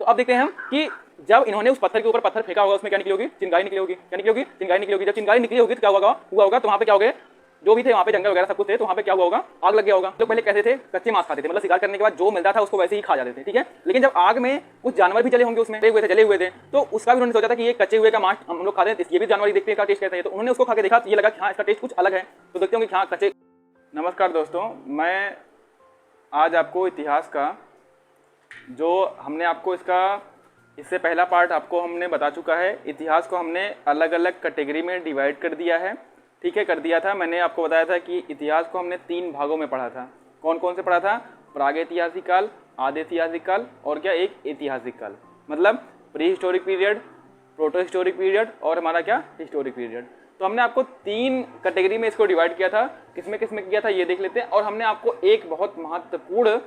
अब देखते हैं हम कि जब इन्होंने उस पत्थर के ऊपर पत्थर फेंका होगा उसमें क्या निकली होगी, चिंगारी निकली होगी। क्या निकली होगी, चिंगारी निकली होगी। जब चिंगारी निकली होगी तो क्या हुआ होगा तो वहाँ पे क्या हो गया, जो भी थे वहाँ पे जंगल वगैरह सब कुछ थे, तो वहाँ पे क्या हुआ होगा, आग लग गया होगा। लोग पहले कैसे थे, कच्चे मांस खाते थे, मतलब शिकार करने के बाद जो मिलता था उसको वैसे ही खा जाते थे, ठीक है। लेकिन जब आग में कुछ जानवर भी चले होंगे, उसमें जले हुए थे, तो उसका भी उन्होंने सोचा था कि ये कच्चे हुए का मांस हम लोग खाते हैं, ये भी जानवर देखते हैं का टेस्ट कैसा है, तो उन्होंने उसको खा के देखा, तो ये लगा कि हाँ इसका टेस्ट कुछ अलग है, तो देखते होंगे कि हाँ कच्चे। नमस्कार दोस्तों, मैं आज आपको इतिहास का जो हमने आपको इससे पहला पार्ट आपको हमने बता चुका है। इतिहास को हमने अलग अलग कैटेगरी में डिवाइड कर दिया है, ठीक है, कर दिया था। मैंने आपको बताया था कि इतिहास को हमने 3 भागों में पढ़ा था। कौन कौन से पढ़ा था, प्रागैतिहासिक काल, आदिऐतिहासिक काल और क्या एक ऐतिहासिक काल, मतलब pre historic period, proto historic period और हमारा क्या हिस्टोरिक पीरियड। तो हमने आपको 3 कैटेगरी में इसको डिवाइड किया था। किसमें किसमें किया था ये देख लेते हैं। और हमने आपको एक बहुत महत्वपूर्ण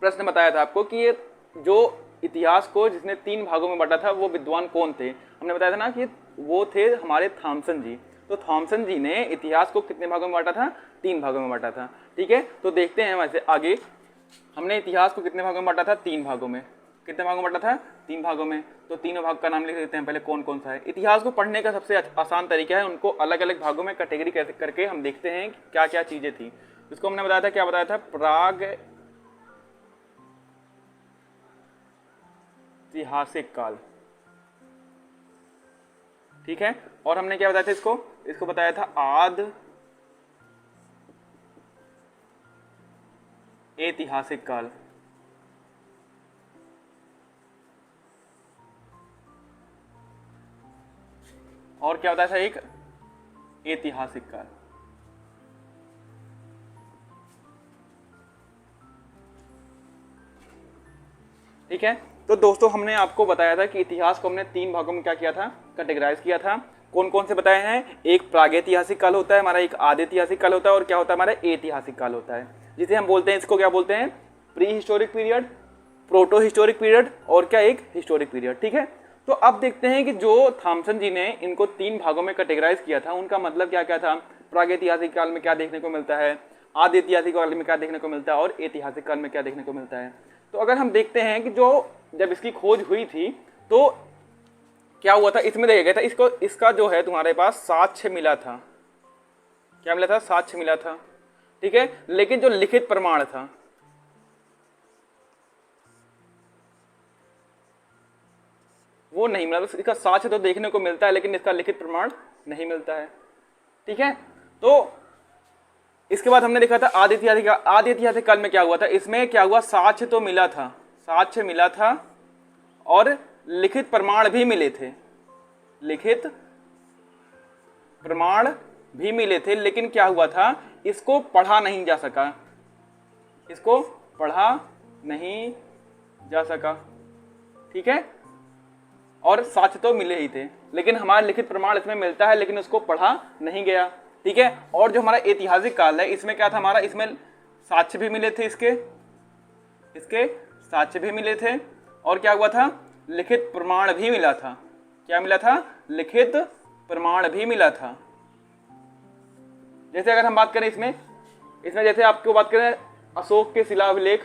प्रश्न बताया था आपको कि ये जो इतिहास को जिसने 3 भागों में बांटा था वो विद्वान कौन थे। हमने बताया था ना कि वो थे हमारे थॉमसन जी। तो थॉमसन जी ने इतिहास को कितने भागों में बांटा था, 3 भागों में बांटा था, ठीक है। तो देखते हैं वैसे आगे हमने इतिहास को कितने भागों में बांटा था, 3 भागों में। कितने भागों में बांटा था, 3 भागों में। तो तीनों भाग का नाम लिख लेते हैं पहले, कौन कौन सा है। इतिहास को पढ़ने का सबसे आसान तरीका है उनको अलग अलग भागों में कैटेगरी करके हम देखते हैं क्या क्या चीजें थी। इसको हमने बताया था, क्या बताया था, प्राग ऐतिहासिक काल, ठीक है। और हमने क्या बताया था, इसको बताया था आद ऐतिहासिक काल, और क्या बताया था एक ऐतिहासिक काल, ठीक है। तो दोस्तों हमने आपको बताया था कि इतिहास को हमने 3 भागों में क्या किया था, कैटेगराइज किया था। कौन कौन से बताए हैं, एक प्रागैतिहासिक काल होता है हमारा, एक आदिऐतिहासिक काल होता है और क्या होता है हमारा ऐतिहासिक काल होता है, जिसे हम बोलते हैं, इसको क्या बोलते हैं, pre historic period, proto historic period और क्या एक हिस्टोरिक पीरियड, ठीक है। तो अब देखते हैं कि जो थॉमसन जी ने इनको 3 भागों में कैटेगराइज किया था उनका मतलब क्या क्या था। प्रागैतिहासिक काल में क्या देखने को मिलता है, आदिऐतिहासिक काल में क्या देखने को मिलता है और ऐतिहासिक काल में क्या देखने को मिलता है। तो अगर हम देखते हैं कि जो जब इसकी खोज हुई थी तो क्या हुआ था, इसमें देखा गया था इसका जो है तुम्हारे पास साक्ष्य मिला था। क्या मिला था, साक्ष्य मिला था, ठीक है। लेकिन जो लिखित प्रमाण था वो नहीं मिला। तो इसका साक्ष्य तो देखने को मिलता है लेकिन इसका लिखित प्रमाण नहीं मिलता है, ठीक है। तो इसके बाद हमने देखा था आदिऐतिहासिक काल में क्या हुआ था, इसमें क्या हुआ, साक्ष्य तो मिला था, साक्ष्य मिला था और लिखित प्रमाण भी मिले थे, लिखित प्रमाण भी मिले थे, लेकिन क्या हुआ था, इसको पढ़ा नहीं जा सका, इसको पढ़ा नहीं जा सका, ठीक है। और साक्ष्य तो मिले ही थे लेकिन हमारा लिखित प्रमाण इसमें मिलता है लेकिन उसको पढ़ा नहीं गया, ठीक है। और जो हमारा ऐतिहासिक काल है इसमें क्या था हमारा, इसमें साक्ष्य भी मिले थे, इसके साक्ष्य भी मिले थे और क्या हुआ था, लिखित प्रमाण भी मिला था। क्या मिला था, लिखित प्रमाण भी मिला था। जैसे अगर हम बात करें इसमें जैसे आपको बात करें अशोक के शिलाभिलेख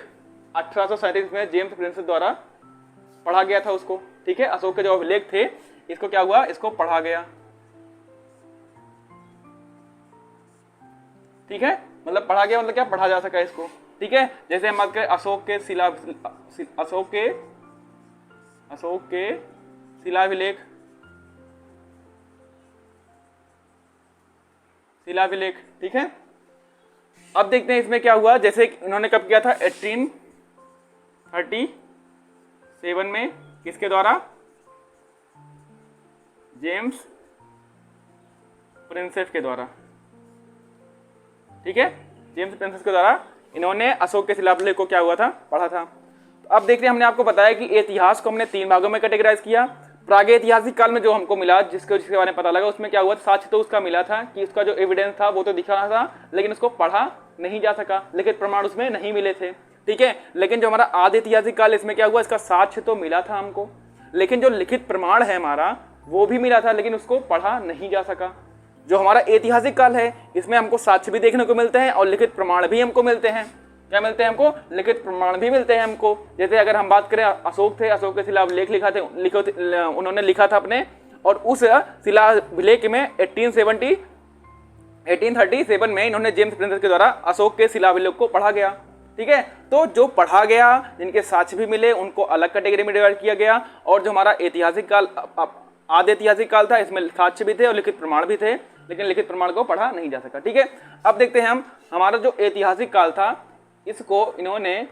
1837 में जेम्स प्रिंस द्वारा पढ़ा गया था उसको, ठीक है। अशोक के जो अभिलेख थे इसको क्या हुआ, इसको पढ़ा गया, ठीक है। मतलब पढ़ा गया मतलब क्या, पढ़ा जा सका इसको, ठीक है। जैसे हम बात करें अशोक के शिलाभिलेख, ठीक है। अब देखते हैं इसमें क्या हुआ। जैसे इन्होंने कब किया था, 1837 में, किसके द्वारा, जेम्स प्रिंसेप के द्वारा, ठीक है। जेम्स प्रिंसेप के द्वारा इन्होंने अशोक के शिलाभिलेख को क्या हुआ था, पढ़ा था। तो अब देखते हैं, हमने आपको बताया कि इतिहास को हमने 3 भागों में कैटेगराइज किया। प्रागैतिहासिक काल में जो हमको मिला, जिसके बारे में पता लगा, उसमें क्या हुआ, साक्ष्य तो उसका मिला था कि उसका जो एविडेंस था वो तो दिखा रहा था लेकिन उसको पढ़ा नहीं जा सका, लिखित प्रमाण उसमें नहीं मिले थे, ठीक है। लेकिन जो हमारा आदिऐतिहासिक काल, इसमें क्या हुआ, इसका साक्ष्य तो मिला था हमको लेकिन जो लिखित प्रमाण है हमारा वो भी मिला था लेकिन उसको पढ़ा नहीं जा सका। जो हमारा ऐतिहासिक काल है इसमें हमको साक्ष्य भी देखने को मिलते हैं और लिखित प्रमाण भी हमको मिलते हैं, क्या मिलते हैं हमको? लिखित प्रमाण भी मिलते हैं हमको। जैसे अगर हम बात करें अशोक थे, अशोक के शिलालेख उन्होंने लिखा था अपने, और उस शिलालेख में 1837 में इन्होंने जेम्स प्रिंसेस के द्वारा अशोक के शिलालेख को पढ़ा गया। ठीक है, तो जो पढ़ा गया, जिनके साक्ष्य भी मिले, उनको अलग कैटेगरी में डिवाइड किया गया। और जो हमारा ऐतिहासिक काल, आधे ऐतिहासिक काल था, इसमें साक्ष्य भी थे और लिखित प्रमाण भी थे, लेकिन लिखित प्रमाण को पढ़ा नहीं जा सका। ठीक है, अब देखते हैं हम हमारा जो ऐतिहासिक काल था, इसको इन्होंने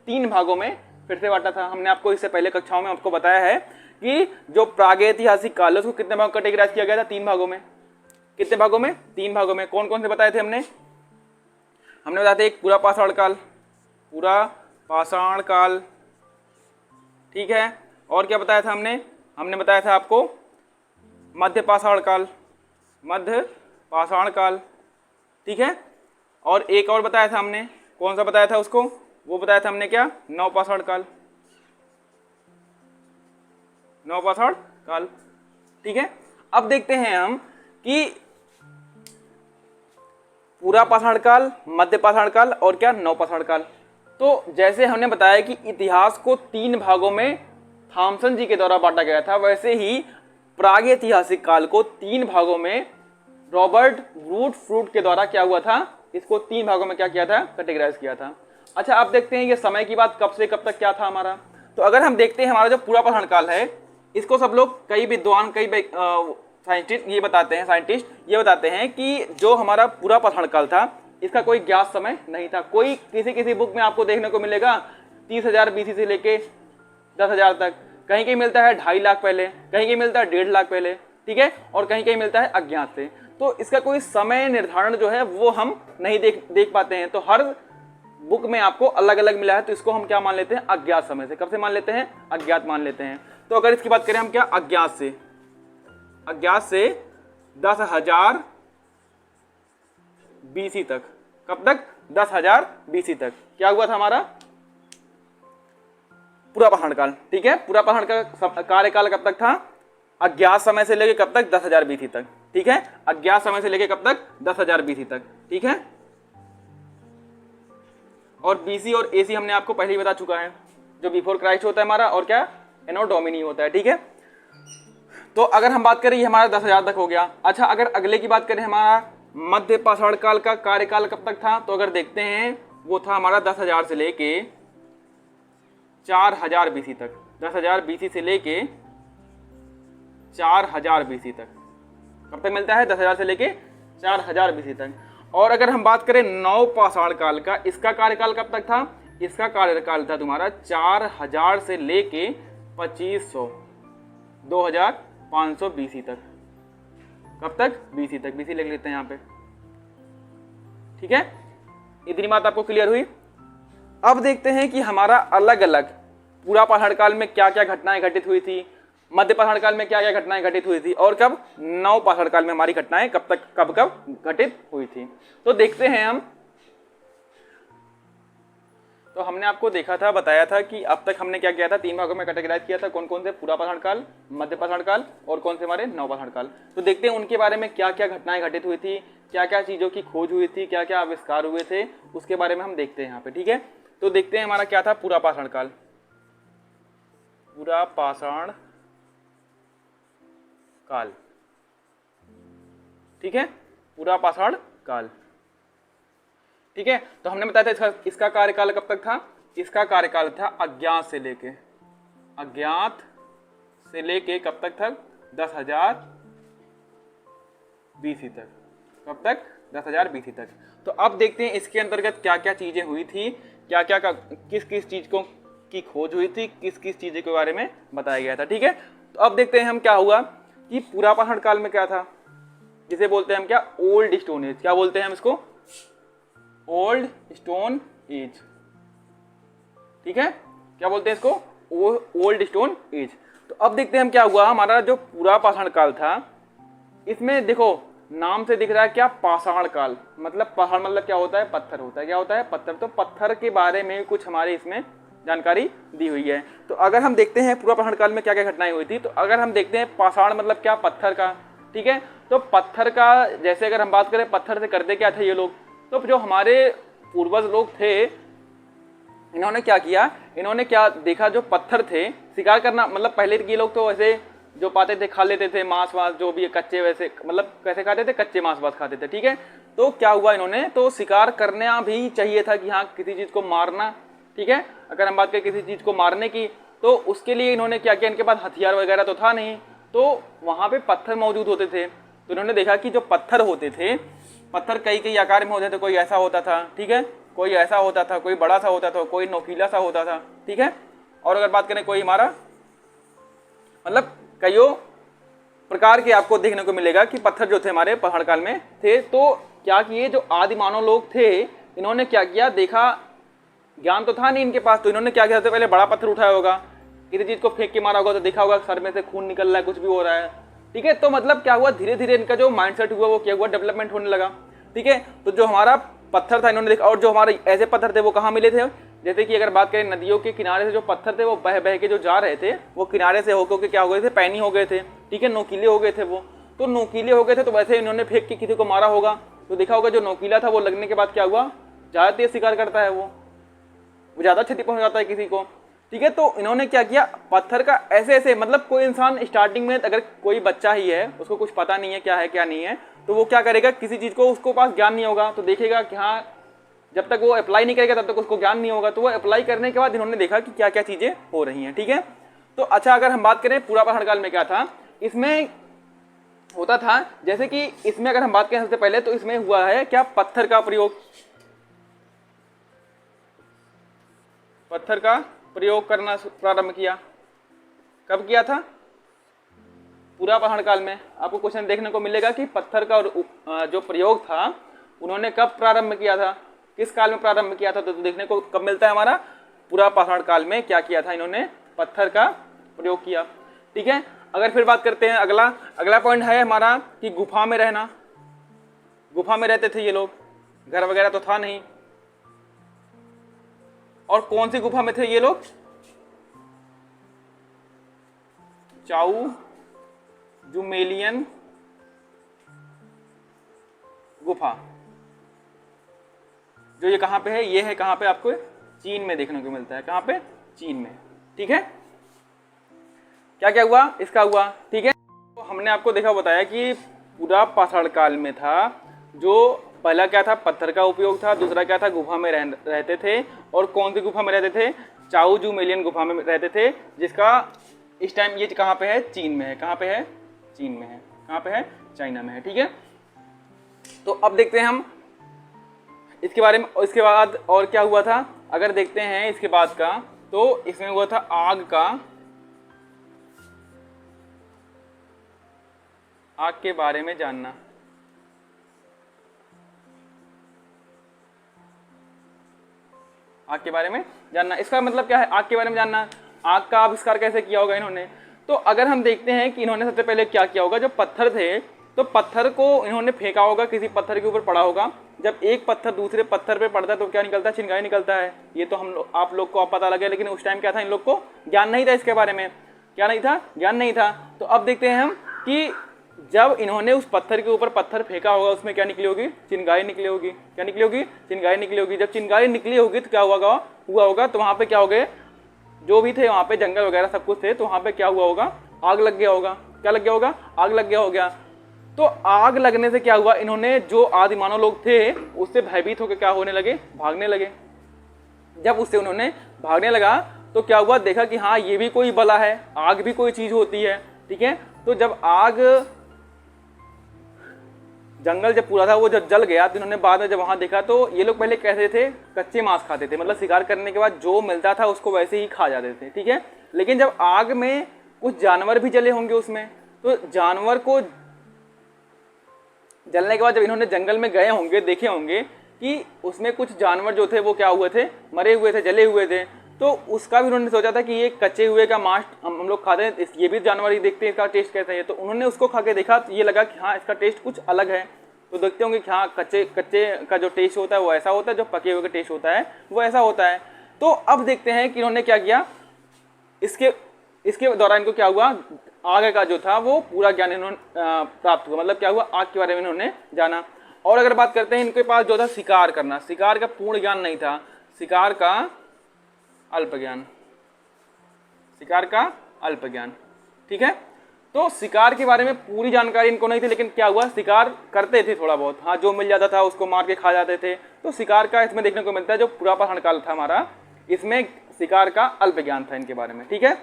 3 भागों में फिर से बांटा था। हमने आपको इससे पहले कक्षाओं में आपको बताया है कि जो प्रागैतिहासिक काल है उसको कितने भागों में कैटेगराइज किया गया था? 3 भागों में। कितने भागों में? 3 भागों में। कौन कौन से बताए थे हमने बताया था, एक पूरा पाषाण काल, पूरा पाषाण काल, ठीक है, और क्या बताया था हमने बताया था आपको मध्य पाषाण काल, मध्य पाषाण काल, ठीक है, और एक और बताया था हमने, कौन सा बताया था उसको? वो बताया था हमने क्या? नवपाषाण काल, नवपाषाण काल, ठीक है। अब देखते हैं हम कि पूरा पाषाण काल, मध्य पाषाण काल और क्या? नवपाषाण काल। तो जैसे हमने बताया कि इतिहास को 3 भागों में थॉमसन जी के द्वारा बांटा गया था, वैसे ही प्रागैतिहासिक काल को 3 भागों में रॉबर्ट वुडफ्रूट के द्वारा क्या हुआ था? इसको 3 भागों में क्या किया था? कैटेगराइज किया था। अच्छा, अब देखते हैं ये समय की बात कब से कब तक क्या था हमारा। तो अगर हम देखते हैं हमारा जो पूरा पाषाण काल है, इसको सब लोग, कई विद्वान, कई साइंटिस्ट ये बताते हैं कि जो हमारा पूरा पाषाण काल था, इसका कोई ज्ञात समय नहीं था। कोई किसी बुक में आपको देखने को मिलेगा 30,000 BC से लेके 10,000 तक, कहीं कहीं मिलता है 2.5 लाख पहले, कहीं कहीं मिलता है 1.5 लाख पहले, ठीक है, और कहीं कहीं मिलता है अज्ञात से। तो इसका कोई समय निर्धारण जो है वो हम नहीं देख पाते हैं। तो हर बुक में आपको अलग अलग मिला है, तो इसको हम क्या मान लेते हैं? अज्ञात समय से। कब से मान लेते हैं? अज्ञात मान लेते हैं। तो अगर इसकी बात करें हम क्या? अज्ञात से 10,000 BC तक। कब तक? 10,000 BC तक क्या हुआ था हमारा? पूरा पाषाण काल, ठीक है। पूरा पाषाण का कार्यकाल कब तक था? अज्ञात समय से लेके कब तक? 10,000 BC तक, ठीक है। अज्ञात समय से लेके कब तक? 10,000 BC तक, ठीक है। और BC और AC हमने आपको पहले ही बता चुका है, जो बिफोर क्राइस्ट होता है हमारा, और क्या? एनो डोमिनी होता है, ठीक है। तो अगर हम बात करें, ये हमारा 10,000 तक हो गया। अच्छा, अगर अगले की बात करें, हमारा मध्य पाषाण काल का कार्यकाल कब तक था? तो अगर देखते हैं, वो था हमारा 10,000 से लेके 4,000 BC तक। 10,000 BC से लेके 4,000 BC तक। कब तक मिलता है? 10,000 से लेके 4,000 BC तक। और अगर हम बात करें नवपाषाण काल का, इसका कार्यकाल कब तक था? इसका कार्यकाल था तुम्हारा 4,000 से लेके 2,500, 2,500 BC तक। कब तक? BC तक। BC लिख लेते हैं यहाँ पे, ठीक है। इतनी बात आपको क्लियर हुई। अब देखते हैं कि हमारा अलग अलग पूरा पाषाण काल में क्या क्या घटनाएं घटित हुई थी, मध्य पाषाण काल में क्या क्या घटनाएं घटित हुई थी, और कब नव पाषाण काल में हमारी घटनाएं कब तक कब कब घटित हुई थी। तो देखते हैं हम। तो हमने आपको देखा था, बताया था कि अब तक हमने क्या किया था? 3 भागों में कैटेगराइज किया था। कौन कौन से? पूरा पाषाण काल, मध्य पाषाण काल, और कौन से हमारे? नव पाषाण काल। तो देखते हैं उनके बारे में क्या क्या घटनाएं घटित हुई थी, क्या क्या चीजों की खोज हुई थी, क्या क्या आविष्कार हुए थे, उसके बारे में हम देखते हैं यहाँ पे, ठीक है। तो देखते हैं हमारा क्या था? पूरा पाषाण काल। पूरा पाषाण काल, ठीक है, पूरा पाषाण काल, ठीक है। तो हमने बताया था इसका कार्यकाल कब तक था? इसका कार्यकाल था अज्ञात से लेके कब तक था? 10,000 BC तक। कब तक? 10,000 BC तक। तो अब देखते हैं इसके अंतर्गत क्या क्या चीजें हुई थी, क्या क्या किस किस चीज को की खोज हुई थी, किस किस चीज के बारे में बताया गया था, ठीक है। तो अब देखते हैं हम क्या हुआ कि पूरा पाषाण काल में क्या था, जिसे बोलते हैं हम क्या? Old stone age. क्या बोलते हैं हम इसको? ओल्ड स्टोन एज, ठीक है। क्या बोलते हैं इसको? Old stone age. तो अब देखते हैं हम क्या हुआ। हमारा जो पूरा पाषाण काल था, इसमें देखो नाम से दिख रहा है क्या? पाषाण काल। मतलब पाषाण मतलब क्या होता है? पत्थर होता है। क्या होता है? पत्थर। तो पत्थर के बारे में कुछ हमारे इसमें जानकारी दी हुई है। तो अगर हम देखते हैं पूरा पाषाण काल में क्या क्या घटनाएं हुई थी, तो अगर हम देखते हैं पाषाण मतलब क्या? पत्थर का, ठीक है। तो पत्थर का, जैसे अगर हम बात करें पत्थर से करते क्या थे ये लोग, तो जो हमारे पूर्वज लोग थे, इन्होंने क्या किया, इन्होंने क्या देखा, जो पत्थर थे, शिकार करना मतलब पहले के लोग तो वैसे जो पाते थे खा लेते थे, मांस वास जो भी कच्चे, वैसे मतलब कैसे खाते थे, कच्चे मांस वास खाते थे, ठीक है। तो क्या हुआ, इन्होंने तो शिकार करना भी चाहिए था कि हाँ किसी चीज़ को मारना, ठीक है। अगर हम बात करें किसी चीज़ को मारने की, तो उसके लिए इन्होंने क्या किया, इनके पास हथियार वगैरह तो था नहीं, तो वहाँ पे पत्थर मौजूद होते थे। तो इन्होंने देखा कि जो पत्थर होते थे, पत्थर कई कई आकार में होते थे, कोई ऐसा होता था, ठीक है, कोई ऐसा होता था, कोई बड़ा सा होता था, कोई नोकीला सा होता था, ठीक है। और अगर बात करें कोई हमारा मतलब कईयों प्रकार के आपको देखने को मिलेगा कि पत्थर जो थे हमारे पहाड़ काल में थे। तो क्या किए, जो आदि मानव लोग थे, इन्होंने क्या किया, देखा, ज्ञान तो था नहीं इनके पास, तो इन्होंने क्या किया, सबसे पहले बड़ा पत्थर उठाया होगा, किसी चीज को फेंक के मारा होगा, तो देखा होगा सर में से खून निकल रहा है, कुछ भी हो रहा है, ठीक है। तो मतलब क्या हुआ, धीरे धीरे इनका जो माइंडसेट हुआ वो क्या हुआ, डेवलपमेंट होने लगा, ठीक है। तो जो हमारा पत्थर था इन्होंने देखा, और जो हमारे ऐसे पत्थर थे वो कहाँ मिले थे, जैसे कि अगर बात करें नदियों के किनारे से जो पत्थर थे वो बह बह के जो जा रहे थे, वो किनारे से होकर के क्या हो गए थे, पैनी हो गए थे, ठीक है, नोकीले हो गए थे वो। तो नोकीले हो गए थे, तो वैसे इन्होंने फेंक के किसी को मारा होगा, तो देखा होगा जो नोकीला था वो लगने के बाद क्या हुआ, ज़्यादा तेज शिकार करता है, वो ज़्यादा क्षति पहुंचाता है किसी को, ठीक है। तो इन्होंने क्या किया, पत्थर का ऐसे ऐसे, मतलब कोई इंसान स्टार्टिंग में अगर कोई बच्चा ही है, उसको कुछ पता नहीं है क्या है क्या नहीं है, तो वो क्या करेगा, किसी चीज़ को उसको पास ज्ञान नहीं होगा, तो देखेगा कि हाँ, जब तक वो अप्लाई नहीं करेगा तब तक उसको ज्ञान नहीं होगा। तो वो अप्लाई करने के बाद इन्होंने देखा कि क्या क्या चीज़ें हो रही हैं, ठीक है। तो अच्छा, अगर हम बात करें पूरा पहाड़ काल में क्या था, इसमें होता था, जैसे कि इसमें अगर हम बात करें सबसे पहले, तो इसमें हुआ है क्या, पत्थर का प्रयोग, पत्थर का प्रयोग करना प्रारंभ किया। कब किया था, पूरा पहाड़ काल में। आपको क्वेश्चन देखने को मिलेगा कि पत्थर का जो प्रयोग था उन्होंने कब प्रारंभ किया था, किस काल में प्रारंभ किया था, तो देखने को कब मिलता है हमारा, पूरा पहाड़ काल में क्या किया था, इन्होंने पत्थर का प्रयोग किया, ठीक है। अगर फिर बात करते हैं, अगला पॉइंट है हमारा कि गुफा में रहना। गुफा में रहते थे ये लोग, घर वगैरह तो था नहीं। और कौन सी गुफा में थे ये लोग, चाऊ जुमेलियन गुफा, जो ये कहाँ पे है, ये है कहाँ पे, आपको चीन में देखने को मिलता है, कहाँ पे, चीन में, ठीक है। क्या क्या हुआ, इसका हुआ, ठीक है। तो हमने आपको देखा बताया कि पूरा पाषाण काल में था, जो पहला क्या था, पत्थर का उपयोग था, दूसरा क्या था, गुफा में रहते थे। और कौन सी गुफा में रहते थे, चाऊ जुमेलियन गुफा में रहते थे, जिसका इस टाइम ये कहाँ पे है, चीन में है, कहाँ पे है, चीन में है, कहाँ पे है, चाइना में है, ठीक है। तो अब देखते हैं हम इसके बारे में। इसके बाद और क्या हुआ था, अगर देखते हैं इसके बाद का, तो इसमें हुआ था आग का, आग के बारे में जानना। आग के बारे में जानना, इसका मतलब क्या है, आग के बारे में जानना, आग का आविष्कार कैसे किया होगा इन्होंने। तो अगर हम देखते हैं कि इन्होंने सबसे पहले क्या किया होगा, जो पत्थर थे, तो पत्थर को इन्होंने फेंका होगा, किसी पत्थर के ऊपर पड़ा होगा। जब एक पत्थर दूसरे पत्थर पे पड़ता है तो क्या निकलता है, चिंगारी निकलता है। ये तो हम लोग, आप लोग को पता लगे, लेकिन उस टाइम क्या था, इन लोग को ज्ञान नहीं था इसके बारे में, क्या नहीं था, ज्ञान नहीं था। तो अब देखते हैं हम कि जब इन्होंने उस पत्थर के ऊपर पत्थर फेंका होगा, उसमें क्या निकली होगी, चिंगारी निकली होगी। क्या निकली होगी, चिंगारी निकली होगी। जब चिंगारी निकली होगी तो क्या हुआ होगा, तो वहाँ पे क्या हो गए, जो भी थे वहाँ पे जंगल वगैरह सब कुछ थे, तो वहाँ पे क्या हुआ होगा, आग लग गया होगा। क्या लग गया होगा, आग लग गया होगा। तो आग लगने से क्या हुआ, इन्होंने जो आदि मानव लोग थे उससे भयभीत होकर क्या होने लगे, भागने लगे। जब उससे उन्होंने भागने लगा तो क्या हुआ, देखा कि हाँ ये भी कोई बला है, आग भी कोई चीज होती है, ठीक है। तो जब आग, जंगल जब पूरा था वो जब जल गया, तो इन्होंने बाद में जब वहां देखा, तो ये लोग पहले कैसे थे, कच्चे मांस खाते थे, मतलब शिकार करने के बाद जो मिलता था उसको वैसे ही खा जाते थे, ठीक है। लेकिन जब आग में कुछ जानवर भी जले होंगे उसमें, तो जानवर को जलने के बाद जब इन्होंने जंगल में गए होंगे, देखे होंगे कि उसमें कुछ जानवर जो थे वो क्या हुए थे, मरे हुए थे, जले हुए थे। तो उसका भी उन्होंने सोचा था कि ये कच्चे हुए का मांस हम लोग खाते हैं, ये भी जानवर ही, देखते हैं इसका टेस्ट कैसा है। तो उन्होंने उसको खा के देखा, तो ये लगा कि हाँ इसका टेस्ट कुछ अलग है। तो देखते होंगे कि हाँ कच्चे का जो टेस्ट होता है वो ऐसा होता है, जो पके हुए का टेस्ट होता है वो ऐसा होता है। तो अब देखते हैं कि इन्होंने क्या किया, इसके दौरान इनको क्या हुआ, आग का जो था वो पूरा ज्ञान इन्होंने प्राप्त हुआ। मतलब क्या हुआ, आग के बारे में इन्होंने जाना। और अगर बात करते हैं इनके पास जो था शिकार करना, शिकार का पूर्ण ज्ञान नहीं था, शिकार का अल्प ज्ञान, शिकार का अल्प ज्ञान। ठीक है, तो शिकार के बारे में पूरी जानकारी इनको नहीं थी, लेकिन क्या हुआ, शिकार करते थे थोड़ा बहुत, हाँ जो मिल जाता था उसको मार के खा जाते थे। तो शिकार का इसमें देखने को मिलता है, जो पूरा पहाड़ काल था हमारा, इसमें शिकार का अल्प ज्ञान था इनके बारे में। ठीक है,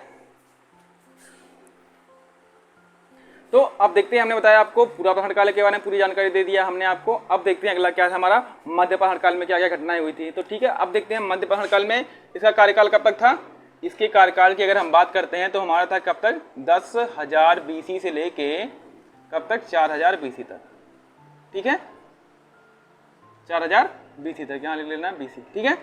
तो अब देखते हैं, हमने बताया आपको पूरा पहाड़ काल के बारे में पूरी जानकारी दे दिया हमने आपको। अब देखते हैं अगला क्या था हमारा, मध्य पहाड़ काल में क्या क्या घटनाएं हुई थी। तो ठीक है, अब देखते हैं मध्य पहाड़ काल में इसका कार्यकाल कब तक था। इसके कार्यकाल की अगर हम बात करते हैं तो हमारा था कब तक, 10,000 BC से लेके कब तक, 4000 BC तक। ठीक है, 4000 BC तक, यहाँ लिख लेना BC। ठीक है,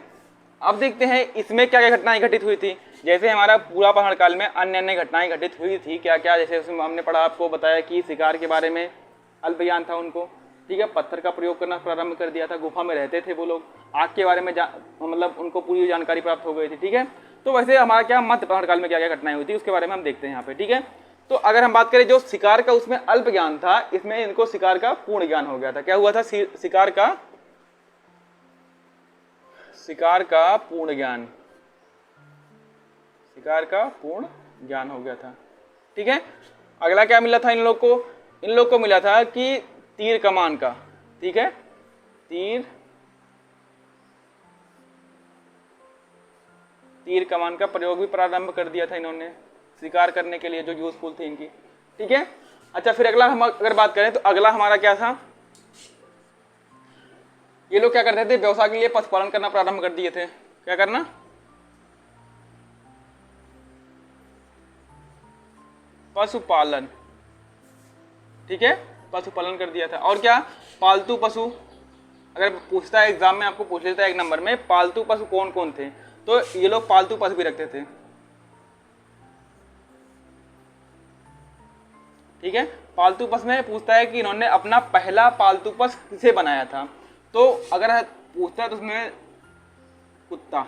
अब देखते हैं इसमें क्या क्या घटनाएं घटित हुई थी। जैसे हमारा पूरा पहाड़ काल में अन्य अन्य घटनाएं घटित हुई थी, क्या क्या, जैसे उसमें हमने पढ़ा, आपको बताया कि शिकार के बारे में अल्प ज्ञान था उनको। ठीक है, पत्थर का प्रयोग करना प्रारंभ कर दिया था, गुफा में रहते थे वो लोग, आग के बारे में मतलब उनको पूरी जानकारी प्राप्त हो गई थी। ठीक है, तो वैसे हमारा क्या मध्य पहाड़ काल में क्या क्या घटनाएं हुई थी उसके बारे में हम देखते हैं यहाँ पे। ठीक है, तो अगर हम बात करें जो शिकार का उसमें अल्प ज्ञान था, इसमें इनको शिकार का पूर्ण ज्ञान हो गया था। क्या हुआ था, शिकार का पूर्ण ज्ञान, शिकार का पूर्ण ज्ञान हो गया था। ठीक है, अगला क्या मिला था इन लोग को, इन लोग को मिला था कि तीर कमान का। ठीक है, तीर कमान का प्रयोग भी प्रारंभ कर दिया था इन्होंने शिकार करने के लिए, जो यूजफुल थी इनकी। ठीक है, अच्छा फिर अगला हम अगर बात करें तो अगला हमारा क्या था, ये लोग क्या करते थे, व्यवसाय के लिए पशुपालन करना प्रारंभ कर दिए थे। क्या करना, पशुपालन। ठीक है, पशुपालन कर दिया था। और क्या, पालतू पशु, अगर पूछता है एग्जाम में, आपको पूछ लेता है एक नंबर में, पालतू पशु कौन कौन थे, तो ये लोग पालतू पशु भी रखते थे। ठीक है, पालतू पशु में पूछता है कि इन्होंने अपना पहला पालतू पशु किसे बनाया था, तो अगर पूछता है तो उसमें कुत्ता,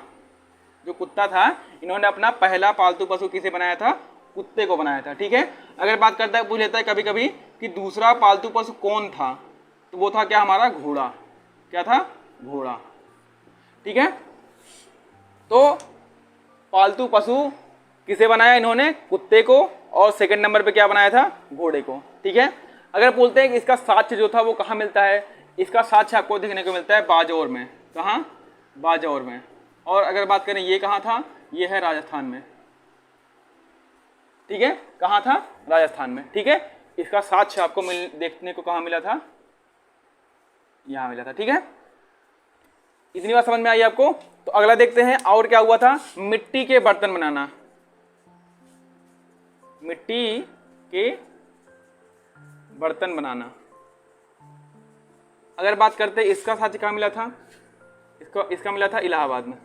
जो कुत्ता था, इन्होंने अपना पहला पालतू पशु किसे बनाया था, कुत्ते को बनाया था। ठीक है, अगर बात करता है, पूछ लेता है कभी कभी कि दूसरा पालतू पशु कौन था, तो वो था क्या, हमारा घोड़ा। क्या था, घोड़ा। ठीक है, तो पालतू पशु किसे बनाया इन्होंने, कुत्ते को, और सेकंड नंबर पे क्या बनाया था, घोड़े को। ठीक है, अगर बोलते हैं कि इसका साक्ष्य जो था वो कहाँ मिलता है, इसका साक्ष्य आपको देखने को मिलता है बाजौर में। कहाँ, बाजौर में। और अगर बात करें ये कहाँ था, ये है राजस्थान में। ठीक है, कहाँ था, राजस्थान में। ठीक है, इसका साक्ष्य आपको देखने को कहाँ मिला था, यहाँ मिला था। ठीक है, इतनी बात समझ में आई आपको। तो अगला देखते हैं और क्या हुआ था, मिट्टी के बर्तन बनाना, मिट्टी के बर्तन बनाना। अगर बात करते हैं इसका साक्ष्य कहाँ मिला था, इसका मिला था इलाहाबाद में,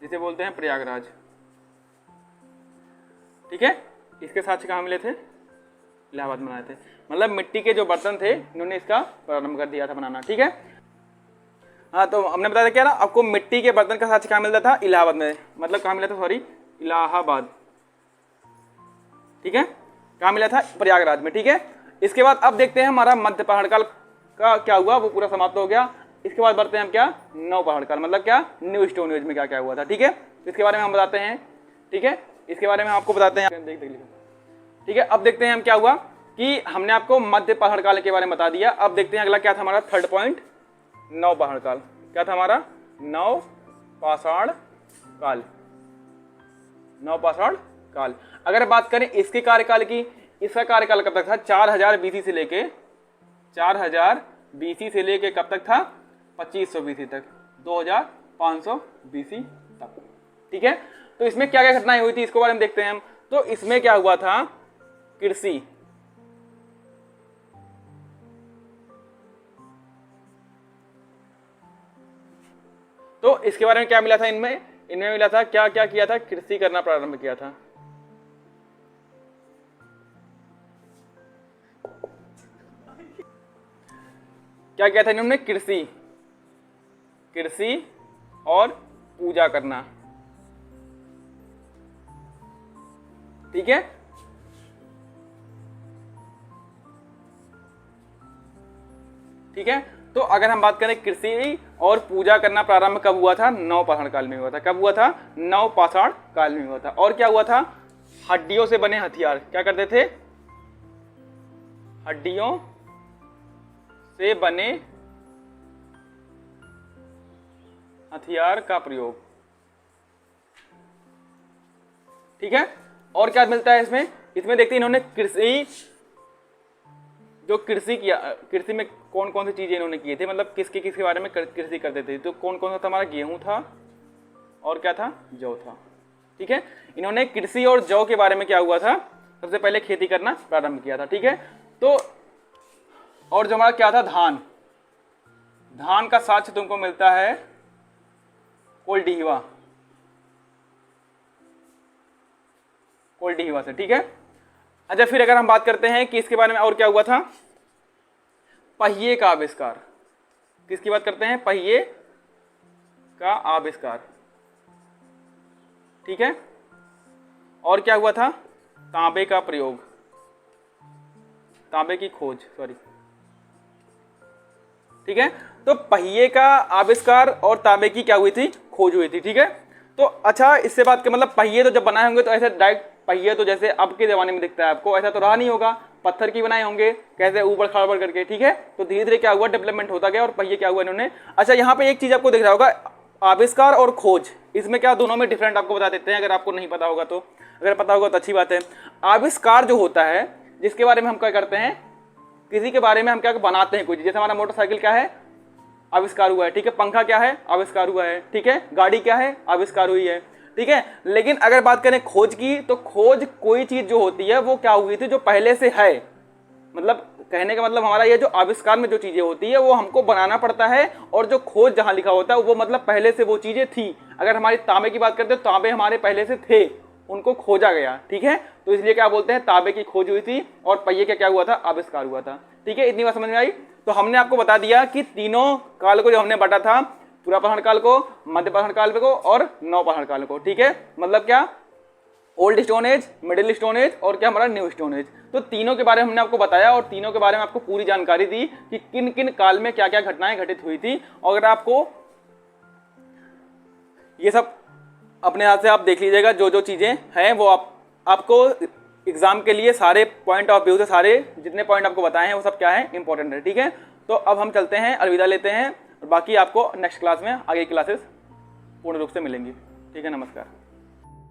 जिसे बोलते हैं प्रयागराज। ठीक है, इसके साक्ष्य कहाँ मिले थे, इलाहाबाद में बनाए थे। मतलब मिट्टी के जो बर्तन थे इन्होंने इसका प्रारंभ कर दिया था बनाना। ठीक है, हाँ, तो हमने बताया क्या ना आपको, मिट्टी के बर्तन का साक्ष्य कहाँ मिलता था, इलाहाबाद में, मतलब कहाँ मिला था, सॉरी, इलाहाबाद। ठीक है, कहाँ मिला था, प्रयागराज में। ठीक है, इसके बाद अब देखते हैं हमारा मध्य पहाड़ काल का क्या हुआ, वो पूरा समाप्त हो गया। इसके बाद बढ़ते हैं हम क्या, नव पहाड़ काल, मतलब क्या, न्यू स्टोन एज में क्या क्या हुआ था। ठीक है, इसके बारे में हम बताते हैं। ठीक है, इसके बारे में आपको बताते हैं, ठीक है, अब देखते हैं हम क्या हुआ कि हमने आपको मध्य पहाड़ काल के बारे में बता दिया। अब देखते हैं अगला क्या था हमारा, थर्ड पॉइंट, नव पहाड़ काल। क्या था हमारा, नव पाषाण काल, नव पाषाण काल। अगर बात करें इसके कार्यकाल की, इसका कार्यकाल कब तक था, 4000 BC से लेके, 4000 BC से लेके कब तक था, 2500 BC तक, 2500 BC तक। ठीक है, तो इसमें क्या क्या घटनाएं हुई थी इसके बारे में देखते हैं हम। तो इसमें क्या हुआ था, कृषि, तो इसके बारे में क्या मिला था, इनमें मिला था क्या क्या किया था, कृषि करना प्रारंभ किया था। क्या किया था इन्होंने, कृषि और पूजा करना। ठीक है, ठीक है। तो अगर हम बात करें कृषि और पूजा करना प्रारंभ कब हुआ था? नवपाषाण काल में हुआ था। कब हुआ था? नवपाषाण काल में हुआ था। और क्या हुआ था? हड्डियों से बने हथियार, क्या करते थे? हड्डियों से बने हथियार का प्रयोग, ठीक है। और क्या मिलता है इसमें? इसमें देखते हैं इन्होंने कृषि, जो कृषि किया, कृषि में कौन कौन सी चीजें इन्होंने किए थे, मतलब किसके किसके बारे में कृषि करते थे। तो कौन कौन सा था? हमारा गेहूं था और क्या था? जौ था, ठीक है। इन्होंने कृषि और जौ के बारे में क्या हुआ था? सबसे पहले खेती करना प्रारंभ किया था, ठीक है। तो और जो हमारा क्या था? धान, धान का साक्ष्य तुमको मिलता है कोल्डिहिवा, कोल्डिहिवा से, ठीक है। अच्छा, फिर अगर हम बात करते हैं कि इसके बारे में और क्या हुआ था? पहिए का आविष्कार। किसकी बात करते हैं? पहिए का आविष्कार, ठीक है। और क्या हुआ था? तांबे का प्रयोग, तांबे की खोज, सॉरी, ठीक है। तो पहिए का आविष्कार और तांबे की क्या हुई थी? खोज हुई थी, ठीक है। तो अच्छा, इससे बात के मतलब पहिए तो जब बनाए होंगे तो ऐसे डायरेक्ट पहिए तो जैसे अब के जमाने में दिखता है आपको, ऐसा तो रहा नहीं होगा, पत्थर की बनाए होंगे, कैसे ऊपर खाड़ करके, ठीक है। तो धीरे धीरे क्या हुआ? डेवलपमेंट होता गया और पहिए क्या हुआ इन्होंने। अच्छा, यहाँ पे एक चीज आपको दिख रहा होगा, आविष्कार और खोज, इसमें क्या दोनों में डिफरेंट आपको बता देते हैं, अगर आपको नहीं पता होगा तो। अगर पता होगा तो अच्छी बात है। आविष्कार जो होता है, जिसके बारे में हम क्या करते हैं, किसी के बारे में हम क्या बनाते हैं कुछ, जैसे हमारा मोटरसाइकिल क्या है? आविष्कार हुआ है, ठीक है। पंखा क्या है? आविष्कार हुआ है, ठीक है। गाड़ी क्या है? आविष्कार हुई है, ठीक है। लेकिन अगर बात करें खोज की, तो खोज कोई चीज जो होती है वो क्या हुई थी? जो पहले से है, मतलब कहने का मतलब हमारा ये जो आविष्कार में जो चीजें होती है वो हमको बनाना पड़ता है, और जो खोज जहां लिखा होता है वो मतलब पहले से वो चीजें थी। अगर हमारी तांबे की बात करते हैं तो तांबे हमारे पहले से थे, उनको खोजा गया, ठीक है। तो इसलिए क्या बोलते हैं? तांबे की खोज हुई थी और पहिए का क्या हुआ था? आविष्कार हुआ था, ठीक है। इतनी बात समझ में आई? तो हमने आपको बता दिया कि तीनों काल को जो हमने बांटा था, पुरापाषाण काल को, मध्यपाषाण काल को और नवपाषाण काल को, ठीक है। मतलब क्या? Old stone age, middle stone age और क्या हमारा न्यू स्टोन एज। तो तीनों के बारे में हमने आपको बताया और तीनों के बारे में आपको पूरी जानकारी दी कि किन किन काल में क्या क्या घटनाएं घटित हुई थी। और अगर आपको ये सब अपने हाथ से आप देख लीजिएगा, जो जो चीजें हैं वो आपको एग्जाम के लिए सारे पॉइंट ऑफ व्यू से सारे जितने पॉइंट आपको बताए हैं वो सब क्या है? इंपॉर्टेंट है, ठीक है। तो अब हम चलते हैं, अलविदा लेते हैं, और बाकी आपको नेक्स्ट क्लास में आगे की क्लासेस पूर्ण रूप से मिलेंगी, ठीक है। नमस्कार।